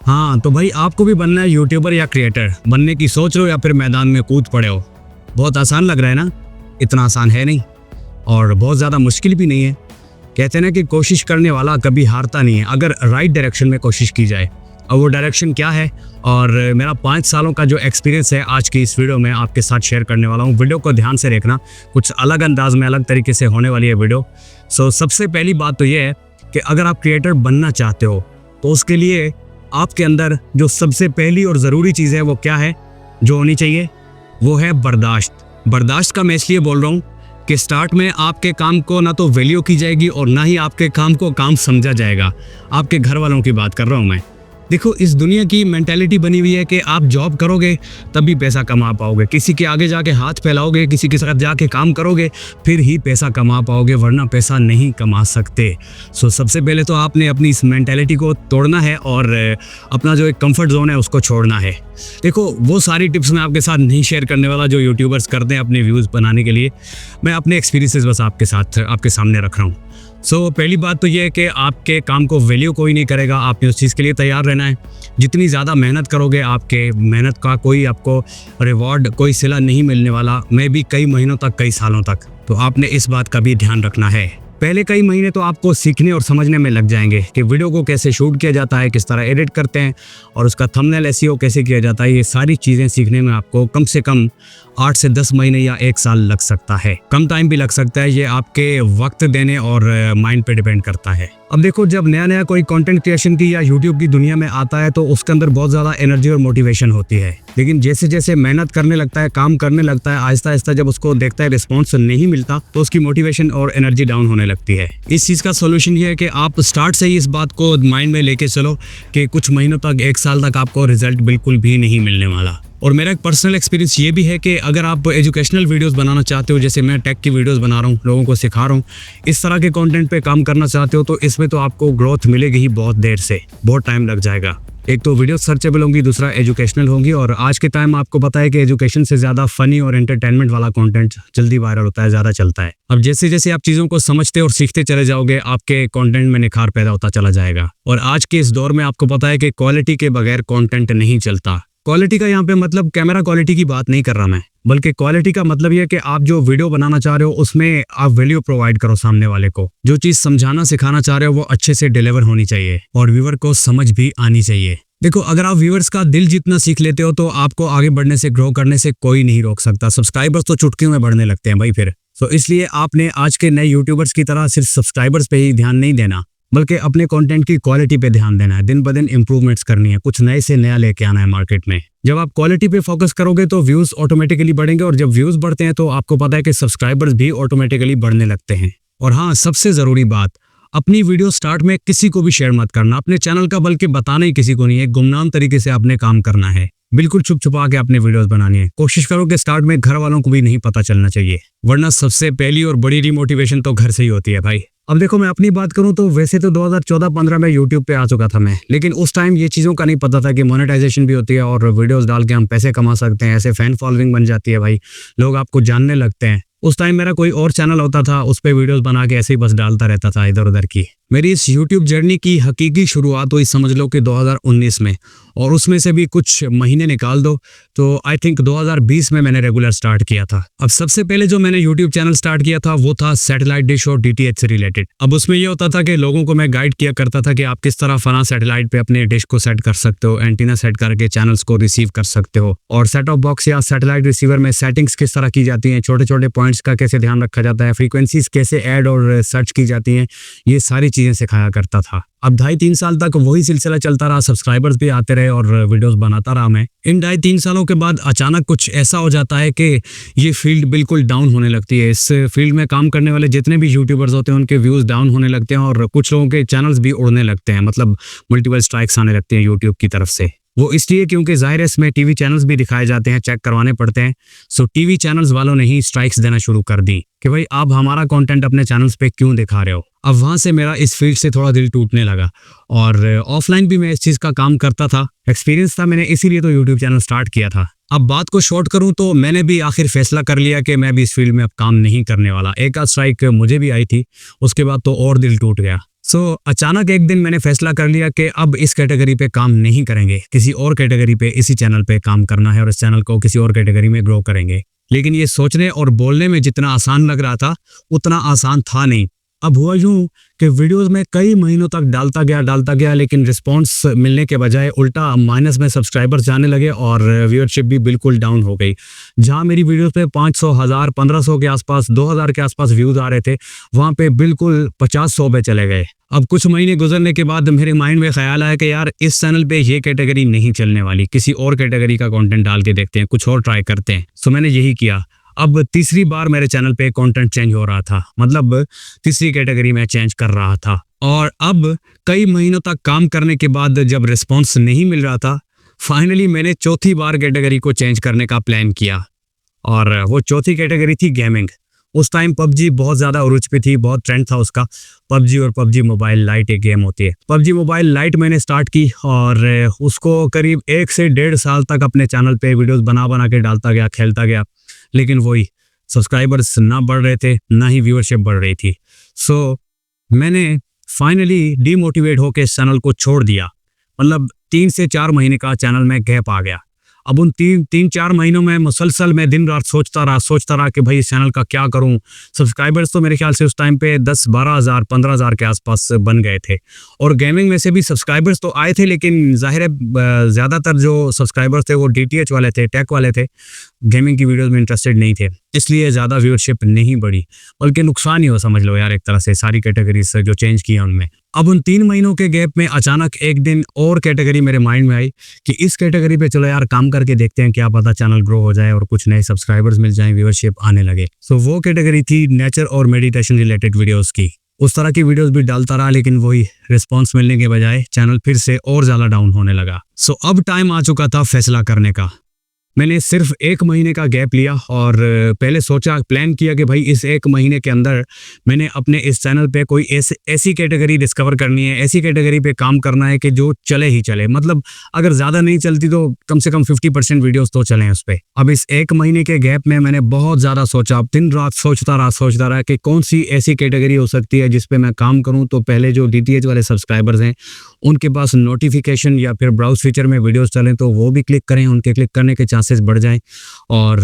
हाँ तो भाई आपको भी बनना है यूट्यूबर या क्रिएटर बनने की सोच रहे हो या फिर मैदान में कूद पड़े हो। बहुत आसान लग रहा है ना? इतना आसान है नहीं और बहुत ज़्यादा मुश्किल भी नहीं है। कहते हैं ना कि कोशिश करने वाला कभी हारता नहीं है अगर राइट डायरेक्शन में कोशिश की जाए। अब वो डायरेक्शन क्या है और मेरा 5 सालों का जो एक्सपीरियंस है आज की इस वीडियो में आपके साथ शेयर करने वाला हूँ। वीडियो को ध्यान से देखना, कुछ अलग अंदाज में अलग तरीके से होने वाली है वीडियो। सबसे पहली बात तो ये है कि अगर आप क्रिएटर बनना चाहते हो तो उसके लिए आपके अंदर जो सबसे पहली और ज़रूरी चीज़ है वो क्या है जो होनी चाहिए, वो है बर्दाश्त। बर्दाश्त का मैं इसलिए बोल रहा हूँ कि स्टार्ट में आपके काम को ना तो वैल्यू की जाएगी और ना ही आपके काम को काम समझा जाएगा। आपके घर वालों की बात कर रहा हूँ मैं। देखो, इस दुनिया की मेंटालिटी बनी हुई है कि आप जॉब करोगे तभी पैसा कमा पाओगे, किसी के आगे जाके हाथ फैलाओगे, किसी के साथ जाके काम करोगे फिर ही पैसा कमा पाओगे, वरना पैसा नहीं कमा सकते। सबसे पहले तो आपने अपनी इस मेंटालिटी को तोड़ना है और अपना जो एक कंफर्ट जोन है उसको छोड़ना है। देखो, वो सारी टिप्स मैं आपके साथ नहीं शेयर करने वाला जो यूट्यूबर्स करते हैं अपने व्यूज़ बनाने के लिए। मैं अपने एक्सपीरियंसेस बस आपके सामने रख रहा हूँ। पहली बात तो ये है कि आपके काम को वैल्यू कोई नहीं करेगा, आपने उस चीज़ के लिए तैयार रहना है। जितनी ज़्यादा मेहनत करोगे आपके मेहनत का कोई आपको रिवॉर्ड, कोई सिला नहीं मिलने वाला, मैं भी कई महीनों तक, कई सालों तक। तो आपने इस बात का भी ध्यान रखना है। पहले कई महीने तो आपको सीखने और समझने में लग जाएंगे कि वीडियो को कैसे शूट किया जाता है, किस तरह एडिट करते हैं और उसका थंबनेल एसईओ कैसे किया जाता है। ये सारी चीज़ें सीखने में आपको कम से कम 8 से 10 महीने या 1 साल लग सकता है। कम टाइम भी लग सकता है, ये आपके वक्त देने और माइंड पे डिपेंड करता है। अब देखो, जब नया कोई कंटेंट क्रिएशन की या यूट्यूब की दुनिया में आता है तो उसके अंदर बहुत ज़्यादा एनर्जी और मोटिवेशन होती है। लेकिन जैसे जैसे मेहनत करने लगता है, काम करने लगता है, आहिस्ता आहिस्ता जब उसको देखता है रिस्पॉन्स नहीं मिलता तो उसकी मोटिवेशन और एनर्जी डाउन होने लगती है। इस चीज़ का सोल्यूशन ये है कि आप स्टार्ट से ही इस बात को माइंड में लेके चलो कि कुछ महीनों तक, 1 साल तक आपको रिजल्ट बिल्कुल भी नहीं मिलने वाला। और मेरा एक पर्सनल एक्सपीरियंस ये भी है कि अगर आप एजुकेशनल वीडियोस बनाना चाहते हो, जैसे मैं टेक की वीडियोस बना रहा हूँ, लोगों को सिखा रहा हूँ, इस तरह के कंटेंट पे काम करना चाहते हो तो इसमें तो आपको ग्रोथ मिलेगी ही बहुत देर से, बहुत टाइम लग जाएगा। एक तो वीडियो सर्चेबल होंगी, दूसरा एजुकेशनल होंगी और आज के टाइम आपको पता है कि एजुकेशन से ज़्यादा फनी और एंटरटेनमेंट वाला कंटेंट जल्दी वायरल होता है, ज़्यादा चलता है। अब जैसे जैसे आप चीज़ों को समझते और सीखते चले जाओगे, आपके कंटेंट में निखार पैदा होता चला जाएगा। और आज के इस दौर में आपको पता है कि क्वालिटी के बगैर कंटेंट नहीं चलता। क्वालिटी का यहाँ पे मतलब कैमरा क्वालिटी की बात नहीं कर रहा मैं, बल्कि क्वालिटी का मतलब ये है कि आप जो वीडियो बनाना चाह रहे हो उसमें आप वैल्यू प्रोवाइड करो सामने वाले को। जो चीज़ समझाना सिखाना चाह रहे हो वो अच्छे से डिलीवर होनी चाहिए और व्यूअर को समझ भी आनी चाहिए। देखो, अगर आप व्यूअर्स का दिल जीतना सीख लेते हो तो आपको आगे बढ़ने से, ग्रो करने से कोई नहीं रोक सकता। सब्सक्राइबर्स तो चुटकियों में बढ़ने लगते हैं भाई फिर। इसलिए आपने आज के नए यूट्यूबर्स की तरह सिर्फ सब्सक्राइबर्स पे ही ध्यान नहीं देना, बल्कि अपने कंटेंट की क्वालिटी पे ध्यान देना है। दिन ब दिन इंप्रूवमेंट्स करनी है, कुछ नए से नया लेके आना है मार्केट में। जब आप क्वालिटी पे फोकस करोगे तो व्यूज ऑटोमेटिकली बढ़ेंगे और जब व्यूज बढ़ते हैं तो आपको पता है कि सब्सक्राइबर्स भी ऑटोमेटिकली बढ़ने लगते हैं। और हाँ, सबसे ज़रूरी बात, अपनी वीडियो स्टार्ट में किसी को भी शेयर मत करना, अपने चैनल का, बल्कि बताना ही किसी को नहीं है। गुमनाम तरीके से आपने काम करना है, बिल्कुल छुप छुपा के अपने वीडियोस बनानी है। कोशिश करो कि स्टार्ट में घर वालों को भी नहीं पता चलना चाहिए, वरना सबसे पहली और बड़ी डिमोटिवेशन तो घर से ही होती है भाई। अब देखो, मैं अपनी बात करूं तो वैसे तो 2014-15 में यूट्यूब पे आ चुका था मैं, लेकिन उस टाइम ये चीज़ों का नहीं पता था कि मोनेटाइजेशन भी होती है और वीडियोस डाल के हम पैसे कमा सकते हैं। ऐसे फैन फॉलोइंग बन जाती है भाई, लोग आपको जानने लगते हैं। उस टाइम मेरा कोई और चैनल होता था, उस पर वीडियोस बना के ऐसे ही बस डालता रहता था इधर उधर की। मेरी इस यूट्यूब जर्नी की हकीकी शुरुआत हुई समझ लो कि 2019 में, और उसमें से भी कुछ महीने निकाल दो तो आई थिंक 2020 में मैंने रेगुलर स्टार्ट किया था। अब सबसे पहले जो मैंने यूट्यूब चैनल स्टार्ट किया था वो था सैटेलाइट डिश और डीटीएच से रिलेटेड। अब उसमें ये होता था कि लोगों को मैं गाइड किया करता था कि आप किस तरह फला सैटेलाइट पे अपने डिश को सेट कर सकते हो, एंटीना सेट करके चैनल्स को रिसीव कर सकते हो, और सेट ऑफ बॉक्स या सैटेलाइट रिसीवर में सेटिंग्स किस तरह की जाती हैं, छोटे छोटे पॉइंट्स का कैसे ध्यान रखा जाता है, फ्रीक्वेंसीज कैसे ऐड और सर्च की जाती हैं, ये सारी चीज़ें सिखाया करता था। अब 2.5-3 साल तक वही सिलसिला चलता रहा, सब्सक्राइबर्स भी आते रहे और वीडियोस बनाता रहा मैं। इन 2.5-3 सालों के बाद अचानक कुछ ऐसा हो जाता है कि ये फील्ड बिल्कुल डाउन होने लगती है। इस फील्ड में काम करने वाले जितने भी यूट्यूबर्स होते हैं उनके व्यूज़ डाउन होने लगते हैं और कुछ लोगों के चैनल्स भी उड़ने लगते हैं, मतलब मल्टीपल स्ट्राइक्स आने लगती हैं यूट्यूब की तरफ से। वो इसलिए क्योंकि ज़ाहिर है इसमें टीवी चैनल्स भी दिखाए जाते हैं, चेक करवाने पड़ते हैं। टीवी चैनल्स वालों ने ही स्ट्राइक्स देना शुरू कर दी कि भाई आप हमारा कंटेंट अपने चैनल्स पे क्यों दिखा रहे हो। अब वहाँ से मेरा इस फील्ड से थोड़ा दिल टूटने लगा और ऑफलाइन भी मैं इस चीज़ का काम करता था, एक्सपीरियंस था, मैंने इसीलिए तो यूट्यूब चैनल स्टार्ट किया था। अब बात को शॉर्ट करूं तो मैंने भी आखिर फैसला कर लिया कि मैं भी इस फील्ड में अब काम नहीं करने वाला। एक आध स्ट्राइक मुझे भी आई थी, उसके बाद तो और दिल टूट गया। अचानक एक दिन मैंने फैसला कर लिया कि अब इस कैटेगरी पे काम नहीं करेंगे, किसी और कैटेगरी पे इसी चैनल पे काम करना है और इस चैनल को किसी और कैटेगरी में ग्रो करेंगे। लेकिन ये सोचने और बोलने में जितना आसान लग रहा था उतना आसान था नहीं। अब हुआ यूं कि वीडियोस में कई महीनों तक डालता गया लेकिन रिस्पांस मिलने के बजाय उल्टा माइनस में सब्सक्राइबर्स जाने लगे और व्यूअरशिप भी बिल्कुल डाउन हो गई। जहां मेरी वीडियोस पे 500, 1000, 1500 के आसपास, 2000 के आसपास व्यूज आ रहे थे, वहां पे बिल्कुल 50-100 पे चले गए। अब कुछ महीने गुजरने के बाद मेरे माइंड में ख्याल आया कि यार इस चैनल पे ये कैटेगरी नहीं चलने वाली, किसी और कैटेगरी का कंटेंट डाल के देखते हैं, कुछ और ट्राई करते हैं। सो मैंने यही किया। अब तीसरी बार मेरे चैनल पे कंटेंट चेंज हो रहा था, मतलब तीसरी कैटेगरी में चेंज कर रहा था। और अब कई महीनों तक काम करने के बाद जब रिस्पांस नहीं मिल रहा था, फाइनली मैंने चौथी बार कैटेगरी को चेंज करने का प्लान किया और वो चौथी कैटेगरी थी गेमिंग। उस टाइम पबजी बहुत ज़्यादा उरुज पे थी, बहुत ट्रेंड था उसका। पबजी और पबजी मोबाइल लाइट एक गेम होती है। पबजी मोबाइल लाइट मैंने स्टार्ट की और उसको करीब 1 से 1.5 साल तक अपने चैनल पे वीडियोस बना के डालता गया, खेलता गया। लेकिन वही सब्सक्राइबर्स ना बढ़ रहे थे, ना ही व्यूअरशिप बढ़ रही थी। सो मैंने फाइनली डीमोटिवेट होकर इस चैनल को छोड़ दिया। मतलब 3 से 4 महीने का चैनल में गैप आ गया। अब उन 3-4 महीनों में मुसलसल मैं दिन रात सोचता रहा कि भाई इस चैनल का क्या करूं। सब्सक्राइबर्स तो मेरे ख्याल से उस टाइम पे 10-12 हज़ार, 15 हज़ार के आसपास बन गए थे। और गेमिंग में से भी सब्सक्राइबर्स तो आए थे, लेकिन जाहिर है ज़्यादातर जो सब्सक्राइबर्स थे वो DTH वाले थे, टेक वाले थे, गेमिंग की वीडियोज़ में इंटरेस्टेड नहीं थे। इसलिए ज़्यादा व्यूअरशिप नहीं बढ़ी, बल्कि नुकसान ही हो समझ लो यार एक तरह से सारी कैटेगरीज जो चेंज किया उनमें। अब उन 3 महीनों के गैप में अचानक एक दिन और कैटेगरी मेरे माइंड में आई कि इस कैटेगरी पे चलो यार काम करके देखते हैं, क्या पता चैनल ग्रो हो जाए और कुछ नए सब्सक्राइबर्स मिल जाएं, व्यूअरशिप आने लगे। सो वो कैटेगरी थी नेचर और मेडिटेशन रिलेटेड वीडियोस की। उस तरह की वीडियोस भी डालता रहा, लेकिन वही रिस्पांस मिलने के बजाय चैनल फिर से और ज़्यादा डाउन होने लगा। सो अब टाइम आ चुका था फैसला करने का। मैंने सिर्फ 1 महीने का गैप लिया और पहले सोचा, प्लान किया कि भाई इस 1 महीने के अंदर मैंने अपने इस चैनल पे कोई ऐसी कैटेगरी डिस्कवर करनी है, ऐसी कैटेगरी पे काम करना है कि जो चले ही चले। मतलब अगर ज़्यादा नहीं चलती तो कम से कम 50% वीडियोस तो चलें उस पर। अब इस 1 महीने के गैप में मैंने बहुत ज़्यादा सोचा, दिन रात सोचता रहा कि कौन सी ऐसी कैटेगरी हो सकती है जिस पे मैं काम करूँ तो पहले जो DTH वाले सब्सक्राइबर्स हैं उनके पास नोटिफिकेशन या फिर ब्राउज फीचर में वीडियोस चलें तो वो भी क्लिक करें, उनके क्लिक करने के चांसेस बढ़ जाएं और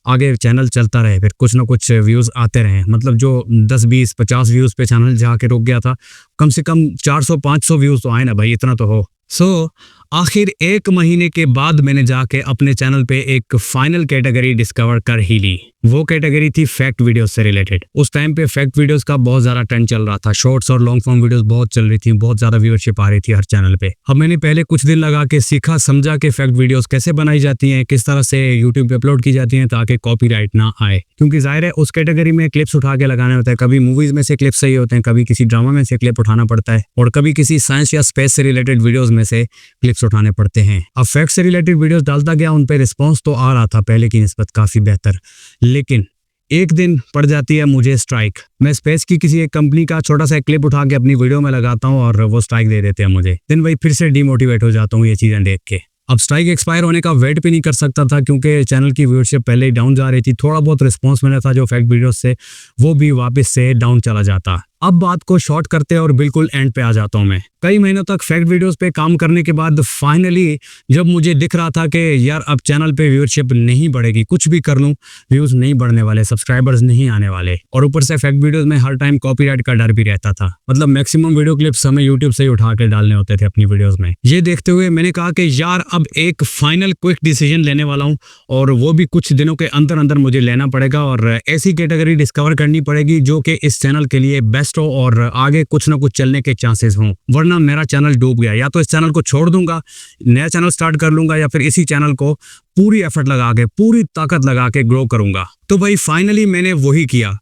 आगे चैनल चलता रहे, फिर कुछ ना कुछ व्यूज़ आते रहें। मतलब जो 10, 20, 50 व्यूज़ पे चैनल जाके रुक गया था, कम से कम 400-500 व्यूज़ तो आए ना भाई, इतना तो हो। सो आखिर 1 महीने के बाद मैंने जाके अपने चैनल पे एक फाइनल कैटेगरी डिस्कवर कर ही ली। वो कैटेगरी थी फैक्ट वीडियोस से रिलेटेड। उस टाइम पे फैक्ट वीडियोस का बहुत ज़्यादा ट्रेंड चल रहा था, शॉर्ट्स और लॉन्ग फॉर्म वीडियोस बहुत चल रही थी, बहुत ज़्यादा व्यूअरशिप आ रही थी हर चैनल पे। अब मैंने पहले कुछ दिन लगा के सीखा समझा कि फैक्ट वीडियोस कैसे बनाई जाती हैं, किस तरह से यूट्यूब पे अपलोड की जाती हैं ताकि कॉपीराइट ना आए। क्योंकि जाहिर है उस कैटेगरी में क्लिप्स उठा के लगाने होते हैं, कभी मूवीज़ में से क्लिप्स चाहिए होते हैं, कभी किसी ड्रामा में से क्लिप उठाना पड़ता है और कभी किसी साइंस या स्पेस से रिलेटेड वीडियोज़ में से क्लिप्स उठाने पड़ते हैं। अब फैक्ट से रिलेटेड वीडियोस डालता गया, उन पे रिस्पांस तो आ रहा था पहले की निस्बत काफ़ी बेहतर। लेकिन एक दिन पड़ जाती है मुझे स्ट्राइक। मैं स्पेस की किसी एक कंपनी का छोटा सा क्लिप उठा के अपनी वीडियो में लगाता हूँ और वो स्ट्राइक दे देते हैं मुझे। दिन भाई फिर से डीमोटिवेट हो जाता हूँ ये चीज़ें देख के। अब स्ट्राइक एक्सपायर होने का वेट भी नहीं कर सकता था क्योंकि चैनल की व्यूअरशिप पहले ही डाउन जा रही थी। थोड़ा बहुत रिस्पांस मिला था जो फैक्ट वीडियोस से, वो भी वापस से डाउन चला जाता। अब बात को शॉर्ट करते और बिल्कुल एंड पे आ जाता हूँ मैं। कई महीनों तक फैक्ट वीडियोस पे काम करने के बाद फाइनली जब मुझे दिख रहा था कि यार अब चैनल पे व्यूअरशिप नहीं बढ़ेगी, कुछ भी कर लूँ व्यूज नहीं बढ़ने वाले, सब्सक्राइबर्स नहीं आने वाले, और ऊपर से फैक्ट वीडियोस में हर टाइम कॉपीराइट का डर भी रहता था। मतलब मैक्सिमम वीडियो क्लिप्स हमें यूट्यूब से ही उठा के डालने होते थे अपनी वीडियोज में। ये देखते हुए मैंने कहा कि यार अब एक फाइनल क्विक डिसीजन लेने वाला हूँ और वो भी कुछ दिनों के अंदर अंदर मुझे लेना पड़ेगा और ऐसी कैटेगरी डिस्कवर करनी पड़ेगी जो कि इस चैनल के लिए बेस्ट हो और आगे कुछ ना कुछ चलने के चांसेस हों, वरना मेरा चैनल डूब गया। या तो इस चैनल को छोड़ दूंगा, नया चैनल स्टार्ट कर लूंगा, या फिर इसी चैनल को पूरी एफर्ट लगा के, पूरी ताकत लगा के ग्रो करूंगा। तो भाई फाइनली मैंने वही किया।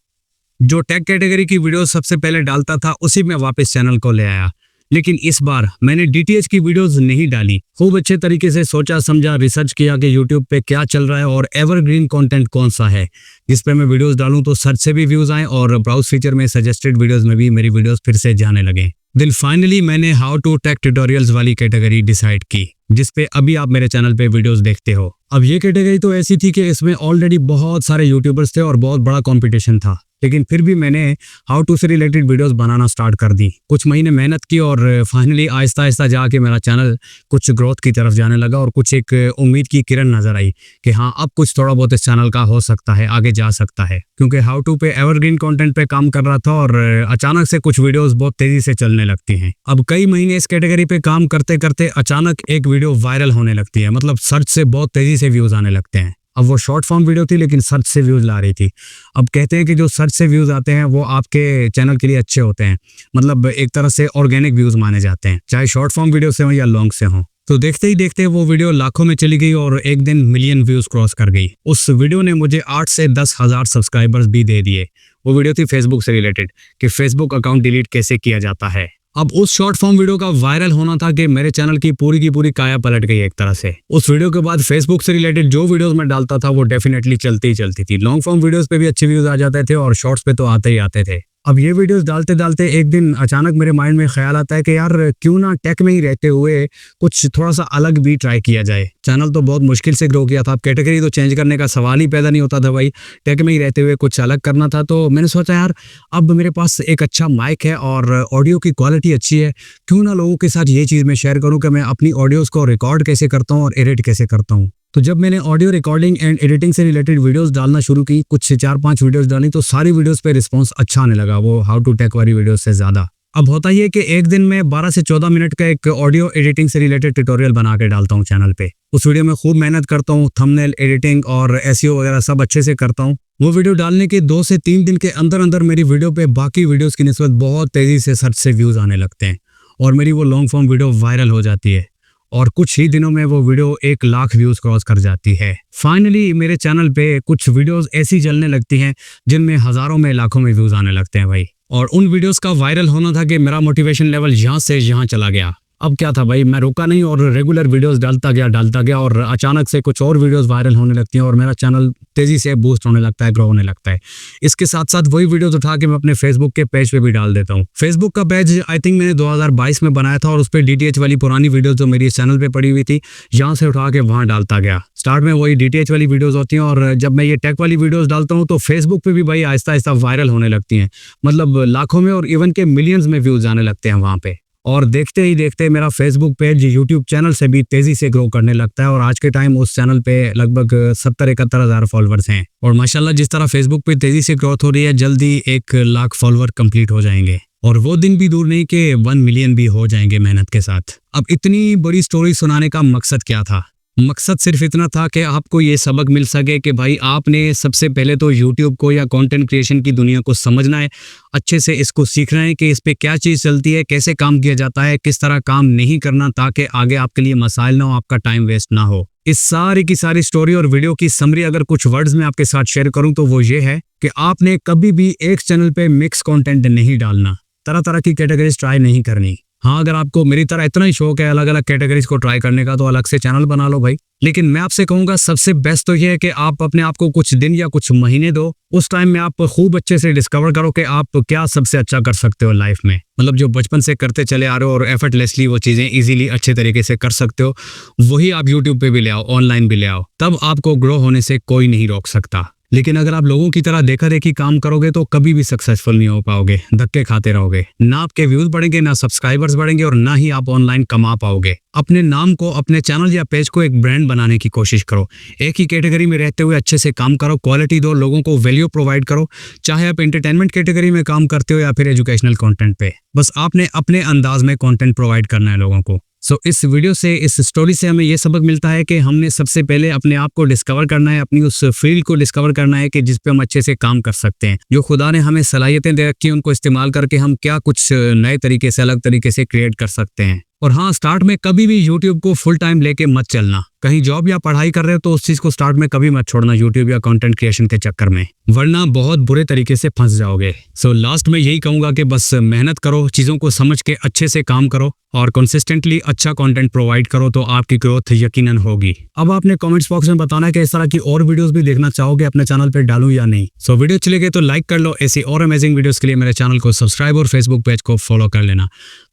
जो टेक कैटेगरी की वीडियो सबसे पहले डालता था उसी में वापस चैनल को ले आया। लेकिन इस बार मैंने DTH की वीडियोस नहीं डाली। खूब अच्छे तरीके से सोचा समझा, रिसर्च किया कि YouTube पे क्या चल रहा है और एवरग्रीन कंटेंट कौन सा है जिस पे मैं वीडियोस डालूं तो सर्च से भी व्यूज आए और ब्राउज फीचर में सजेस्टेड वीडियोस में भी मेरी वीडियोस फिर से जाने लगे। देन फाइनली मैंने हाउ टू टेक ट्यूटोरियल्स वाली कैटेगरी डिसाइड की, जिस पे अभी आप मेरे चैनल पे वीडियोस देखते हो। अब ये कैटेगरी तो ऐसी थी कि इसमें ऑलरेडी बहुत सारे यूट्यूबर्स थे और बहुत बड़ा कंपटीशन था, लेकिन फिर भी मैंने हाउ टू से रिलेटेड वीडियोस बनाना स्टार्ट कर दी। कुछ महीने मेहनत की और फाइनली आहिस्ता आहिस्ता जाके मेरा चैनल कुछ ग्रोथ की तरफ जाने लगा और कुछ एक उम्मीद की किरण नजर आई कि हाँ, अब कुछ थोड़ा बहुत इस चैनल का हो सकता है, आगे जा सकता है। क्योंकि हाउ टू पे एवरग्रीन कंटेंट पे काम कर रहा था और अचानक से कुछ वीडियोस बहुत तेजी से चलने लगती हैं। अब कई महीने इस कैटेगरी पे काम करते करते अचानक एक वीडियो वायरल होने लगती है, मतलब सर्च से बहुत तेजी से व्यूज आने लगते हैं। अब वो शॉर्ट फॉर्म वीडियो थी लेकिन सर्च से व्यूज ला रही थी। अब कहते हैं कि जो सर्च से व्यूज आते हैं वो आपके चैनल के लिए अच्छे होते हैं, मतलब एक तरह से ऑर्गेनिक व्यूज माने जाते हैं, चाहे शॉर्ट फॉर्म वीडियो से हो या लॉन्ग से हो। तो देखते ही देखते वो वीडियो लाखों में चली गई और एक दिन मिलियन व्यूज क्रॉस कर गई। उस वीडियो ने मुझे 8 से 10 हज़ार सब्सक्राइबर्स भी दे दिए। वो वीडियो थी फेसबुक से रिलेटेड कि फेसबुक अकाउंट डिलीट कैसे किया जाता है। अब उस शॉर्ट फॉर्म वीडियो का वायरल होना था कि मेरे चैनल की पूरी काया पलट गई एक तरह से। उस वीडियो के बाद फेसबुक से रिलेटेड जो वीडियोस मैं डालता था वो डेफिनेटली चलती ही चलती थी। लॉन्ग फॉर्म वीडियोस पे भी अच्छे व्यूज आ जाते थे और शॉर्ट्स पे तो आते ही आते थे। अब ये वीडियोस डालते डालते एक दिन अचानक मेरे माइंड में ख्याल आता है कि यार क्यों ना टेक में ही रहते हुए कुछ थोड़ा सा अलग भी ट्राई किया जाए। चैनल तो बहुत मुश्किल से ग्रो किया था, अब कैटेगरी तो चेंज करने का सवाल ही पैदा नहीं होता था भाई। टेक में ही रहते हुए कुछ अलग करना था। तो मैंने सोचा यार अब मेरे पास एक अच्छा माइक है और ऑडियो की क्वालिटी अच्छी है, क्यों ना लोगों के साथ ये चीज़ मैं शेयर करूँ कि मैं अपनी ऑडियोज़ को रिकॉर्ड कैसे करता हूँ और एडिट कैसे करता हूँ। तो जब मैंने ऑडियो रिकॉर्डिंग एंड एडिटिंग से रिलेटेड वीडियोस डालना शुरू की, कुछ 4-5 वीडियोस डाली तो सारी वीडियोस पे रिस्पांस अच्छा आने लगा, वो हाउ टू टेक वाली वीडियोस से ज़्यादा। अब होता ही है कि एक दिन में 12 से 14 मिनट का एक ऑडियो एडिटिंग से रिलेटेड ट्यूटोरियल बना के डालता हूँ चैनल पे। उस वीडियो में खूब मेहनत करता हूँ, थंबनेल एडिटिंग और एसईओ वगैरह सब अच्छे से करता हूँ। वो वीडियो डालने के 2 से 3 दिन के अंदर अंदर मेरी वीडियो पे बाकी वीडियोस की निस्बत बहुत तेज़ी से सर्च से व्यूज़ आने लगते हैं और मेरी वो लॉन्ग फॉर्म वीडियो वायरल हो जाती है और कुछ ही दिनों में वो वीडियो 1 लाख व्यूज क्रॉस कर जाती है। फाइनली मेरे चैनल पे कुछ वीडियोस ऐसी चलने लगती हैं जिनमें हजारों में लाखों में व्यूज आने लगते हैं भाई। और उन वीडियोस का वायरल होना था कि मेरा मोटिवेशन लेवल यहाँ से यहाँ चला गया। अब क्या था भाई, मैं रुका नहीं और रेगुलर वीडियोस डालता गया और अचानक से कुछ और वीडियोस वायरल होने लगती हैं और मेरा चैनल तेजी से बूस्ट होने लगता है, ग्रो होने लगता है। इसके साथ साथ वही वीडियोस उठा के मैं अपने फेसबुक के पेज पे भी डाल देता हूँ। फेसबुक का पेज आई थिंक मैंने 2022 में बनाया था और उस पर DTH वाली पुरानी वीडियोस जो मेरी चैनल पे पड़ी हुई थी यहाँ से उठा के वहाँ डालता गया। स्टार्ट में वही DTH वाली वीडियोस होती हैं और जब मैं ये टेक वाली वीडियोस डालता हूँ तो फेसबुक पे भी भाई आहिस्ता आहिस्ता वायरल होने लगती हैं, मतलब लाखों में और इवन के मिलियंस में व्यूज आने लगते हैं वहाँ पे। और देखते ही देखते मेरा फेसबुक पेज यूट्यूब चैनल से भी तेजी से ग्रो करने लगता है और आज के टाइम उस चैनल पे लगभग 70-71 हज़ार फॉलोअर्स हैं। और माशाल्लाह जिस तरह फेसबुक पे तेजी से ग्रोथ हो रही है, जल्दी 1 लाख फॉलोअर कंप्लीट हो जाएंगे और वो दिन भी दूर नहीं कि 1 मिलियन भी हो जाएंगे मेहनत के साथ। अब इतनी बड़ी स्टोरी सुनाने का मकसद क्या था? मकसद सिर्फ इतना था कि आपको ये सबक मिल सके कि भाई आपने सबसे पहले तो YouTube को या कंटेंट क्रिएशन की दुनिया को समझना है, अच्छे से इसको सीखना है कि इस पे क्या चीज़ चलती है, कैसे काम किया जाता है, किस तरह काम नहीं करना ताकि आगे आपके लिए मसाइल ना हो, आपका टाइम वेस्ट ना हो। इस सारी की सारी स्टोरी और वीडियो की समरी अगर कुछ वर्ड्स में आपके साथ शेयर करूं तो वो ये है कि आपने कभी भी एक चैनल पे मिक्स कंटेंट नहीं डालना, तरह तरह की कैटेगरीज ट्राई नहीं करनी। हाँ, अगर आपको मेरी तरह इतना ही शौक है अलग अलग कैटेगरीज को ट्राई करने का तो अलग से चैनल बना लो भाई। लेकिन मैं आपसे कहूँगा सबसे बेस्ट तो ये है कि आप अपने आप को कुछ दिन या कुछ महीने दो, उस टाइम में आप खूब अच्छे से डिस्कवर करो कि आप क्या सबसे अच्छा कर सकते हो लाइफ में, मतलब जो बचपन से करते चले आ रहे हो और एफर्टलेसली वो चीज़ें इजीली अच्छे तरीके से कर सकते हो, वही आप यूट्यूब पे भी ले आओ, ऑनलाइन भी ले आओ, तब आपको ग्रो होने से कोई नहीं रोक सकता। लेकिन अगर आप लोगों की तरह देखा देखी काम करोगे तो कभी भी सक्सेसफुल नहीं हो पाओगे, धक्के खाते रहोगे, ना आपके व्यूज बढ़ेंगे, ना सब्सक्राइबर्स बढ़ेंगे और ना ही आप ऑनलाइन कमा पाओगे। अपने नाम को, अपने चैनल या पेज को एक ब्रांड बनाने की कोशिश करो। एक ही कैटेगरी में रहते हुए अच्छे से काम करो, क्वालिटी दो, लोगों को वैल्यू प्रोवाइड करो, चाहे आप एंटरटेनमेंट कैटेगरी में काम करते हो या फिर एजुकेशनल कंटेंट पे। बस आपने अपने अंदाज में कंटेंट प्रोवाइड करना है लोगों को। इस वीडियो से, इस स्टोरी से हमें यह सबक मिलता है कि हमने सबसे पहले अपने आप को डिस्कवर करना है, अपनी उस फील्ड को डिस्कवर करना है कि जिस पे हम अच्छे से काम कर सकते हैं। जो खुदा ने हमें सलाहियतें दे रखी हैं उनको इस्तेमाल करके हम क्या कुछ नए तरीके से, अलग तरीके से क्रिएट कर सकते हैं। और हाँ, स्टार्ट में कभी भी YouTube को फुल टाइम लेके मत चलना। कहीं जॉब या पढ़ाई कर रहे हो तो उस चीज को स्टार्ट में कभी मत छोड़ना YouTube या कंटेंट क्रिएशन के चक्कर में, वरना बहुत बुरे तरीके से फंस जाओगे। लास्ट में यही कहूंगा कि बस मेहनत करो, चीजों को समझ के अच्छे से काम करो और कंसिस्टेंटली अच्छा कंटेंट प्रोवाइड करो तो आपकी ग्रोथ यकीनन होगी। अब आपने कमेंट्स बॉक्स में बताना है कि इस तरह की और वीडियोस भी देखना चाहोगे अपने चैनल पे डालूं या नहीं। वीडियो चले गए तो लाइक कर लो। ऐसी और अमेजिंग वीडियोस के लिए मेरे चैनल को सब्सक्राइब और फेसबुक पेज को फॉलो कर लेना।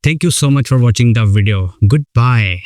Thank you so much for watching the video. Good bye.